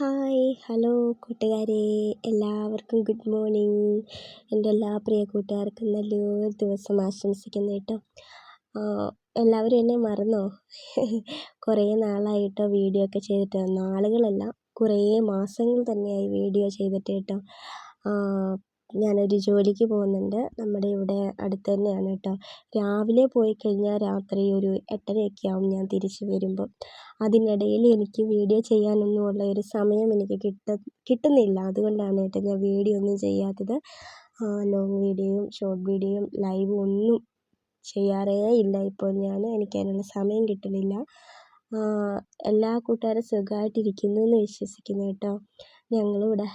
Hi hello കൂട്ടുകാരെ, എല്ലാവർക്കും good morning. എൻ്റെ എല്ലാ പ്രിയ കൂട്ടുകാർക്കും നല്ലൊരു ദിവസം ആശംസിക്കുന്നു കേട്ടോ. എല്ലാവരും എന്നെ മറന്നോ? കുറേ നാളായിട്ടോ വീഡിയോ ഒക്കെ ചെയ്തിട്ട്, നാളുകളല്ല കുറേ മാസങ്ങൾ തന്നെയായി വീഡിയോ ചെയ്തിട്ട് കേട്ടോ. ഞാനൊരു ജോലിക്ക് പോകുന്നുണ്ട്, നമ്മുടെ ഇവിടെ അടുത്ത് തന്നെയാണ് കേട്ടോ. രാവിലെ പോയി കഴിഞ്ഞാൽ രാത്രി ഒരു 8:30 ആവും ഞാൻ തിരിച്ച് വരുമ്പോൾ. അതിനിടയിൽ എനിക്ക് വീഡിയോ ചെയ്യാനൊന്നുമുള്ള ഒരു സമയം എനിക്ക് കിട്ടുന്നില്ല. അതുകൊണ്ടാണ് കേട്ടോ ഞാൻ വീഡിയോ ഒന്നും ചെയ്യാത്തത്. ലോങ് വീഡിയോയും ഷോർട്ട് വീഡിയോയും ലൈവും ഒന്നും ചെയ്യാറേ ഇല്ല ഇപ്പോൾ എനിക്കതിനുള്ള സമയം കിട്ടുന്നില്ല. എല്ലാ കൂട്ടുകാരും സുഖമായിട്ടിരിക്കുന്നു എന്ന് വിശ്വസിക്കുന്നു കേട്ടോ. ഞങ്ങളിവിടെ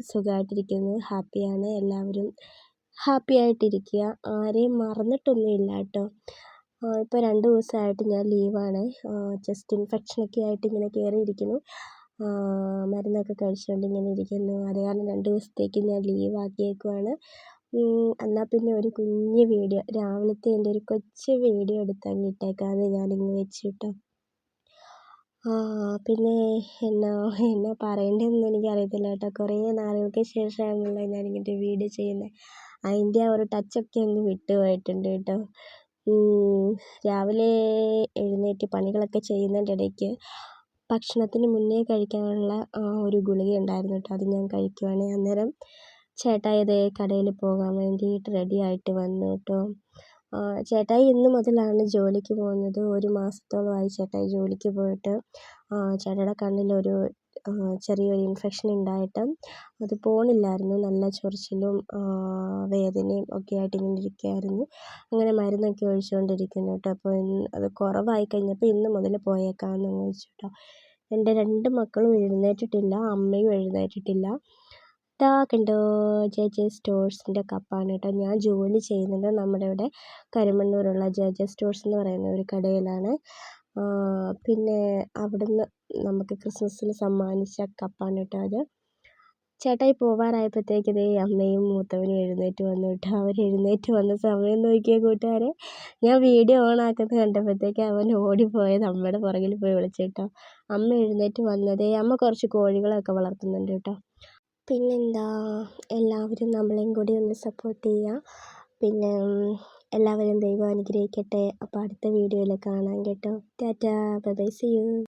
സുഖമായിട്ടിരിക്കുന്നു, ഹാപ്പിയാണ്. എല്ലാവരും ഹാപ്പി ആയിട്ടിരിക്കുക, ആരെയും മറന്നിട്ടൊന്നുമില്ല കേട്ടോ. ഇപ്പോൾ 2 ദിവസമായിട്ട് ഞാൻ ലീവാണ്. ചെസ്റ്റ് ഇൻഫെക്ഷനൊക്കെ ആയിട്ട് ഇങ്ങനെ കയറിയിരിക്കുന്നു. മരുന്നൊക്കെ കഴിച്ചുകൊണ്ട് ഇങ്ങനെ ഇരിക്കുന്നു. അത് കാരണം 2 ദിവസത്തേക്ക് ഞാൻ ലീവാക്കിയേക്കുവാണ്. എന്നാൽ പിന്നെ ഒരു കുഞ്ഞ് വീഡിയോ, രാവിലത്തെ എൻ്റെ ഒരു കൊച്ചു വീഡിയോ എടുത്തങ്ങ് ഇട്ടേക്കാമെന്ന് ഞാനിങ്ങ് വെച്ചു കേട്ടോ. പിന്നെ എന്നാ പറയേണ്ടതെന്ന് എനിക്കറിയത്തില്ല കേട്ടോ. കുറേ നാളുകൾക്ക് ശേഷമാണല്ലോ ഞാനിങ്ങനെ വീഡിയോ ചെയ്യുന്നത്. അതിൻ്റെ ആ ഒരു ടച്ചൊക്കെ അങ്ങ് വിട്ടുപോയിട്ടുണ്ട് കേട്ടോ. രാവിലെ എഴുന്നേറ്റ് പണികളൊക്കെ ചെയ്യുന്നതിൻ്റെ ഇടയ്ക്ക് ഭക്ഷണത്തിന് മുന്നേ കഴിക്കാനുള്ള ഒരു ഗുളിക ഉണ്ടായിരുന്നു കേട്ടോ. അത് ഞാൻ കഴിക്കുവാണ്. അന്നേരം ചേട്ടായി അതേ കടയിൽ പോകാൻ വേണ്ടിയിട്ട് റെഡി ആയിട്ട് വന്നു കേട്ടോ. ചേട്ടായി ഇന്ന് മുതലാണ് ജോലിക്ക് പോകുന്നത്. 1 മാസത്തോളമായി ചേട്ടായി ജോലിക്ക് പോയിട്ട്. ചേട്ടായിയുടെ കണ്ണിലൊരു ചെറിയൊരു ഇൻഫെക്ഷൻ ഉണ്ടായിട്ട് അത് പോണില്ലായിരുന്നു. നല്ല ചൊറിച്ചിലും വേദനയും ഒക്കെ ആയിട്ട് ഇങ്ങനെ ഇരിക്കുകയായിരുന്നു. അങ്ങനെ മരുന്നൊക്കെ ഒഴിച്ചുകൊണ്ടിരിക്കുന്നു കേട്ടോ. അപ്പോൾ അത് കുറവായി കഴിഞ്ഞപ്പോൾ ഇന്ന് മുതൽ പോയേക്കാമെന്ന് വെച്ചു കേട്ടോ. എൻ്റെ 2 മക്കളും എഴുന്നേറ്റിട്ടില്ല, അമ്മയും എഴുന്നേറ്റിട്ടില്ല. കണ്ടോ, ജെ സ്റ്റോഴ്സിൻ്റെ കപ്പാണ് കേട്ടോ. ഞാൻ ജോലി ചെയ്യുന്നത് നമ്മുടെ ഇവിടെ കരുമണ്ണൂരുള്ള ജെ സ്റ്റോഴ്സ് എന്ന് പറയുന്ന ഒരു കടയിലാണ്. പിന്നെ അവിടുന്ന് നമുക്ക് ക്രിസ്മസിന് സമ്മാനിച്ച കപ്പാണ് കേട്ടോ അത്. ചേട്ടായി പോവാറായപ്പോഴത്തേക്ക് ഇതേ അമ്മയും മൂത്തവനും എഴുന്നേറ്റ് വന്നു കേട്ടോ. അവർ എഴുന്നേറ്റ് വന്ന സമയം നോക്കിയ കൂട്ടുകാരെ, ഞാൻ വീഡിയോ ഓൺ ആക്കുന്നത് കണ്ടപ്പോഴത്തേക്ക് അവൻ ഓടിപ്പോയത് അമ്മയുടെ പുറകിൽ പോയി വിളിച്ചു കേട്ടോ. അമ്മ എഴുന്നേറ്റ് വന്നതേ, അമ്മ കുറച്ച് കോഴികളൊക്കെ വളർത്തുന്നുണ്ട് കേട്ടോ. പിന്നെന്താ, എല്ലാവരും നമ്മളെയും കൂടി ഒന്ന് സപ്പോർട്ട് ചെയ്യുക. പിന്നെ എല്ലാവരും ദൈവം അനുഗ്രഹിക്കട്ടെ. അപ്പോൾ അടുത്ത വീഡിയോയിൽ കാണാം കേട്ടോ. Tata, bye bye, see U.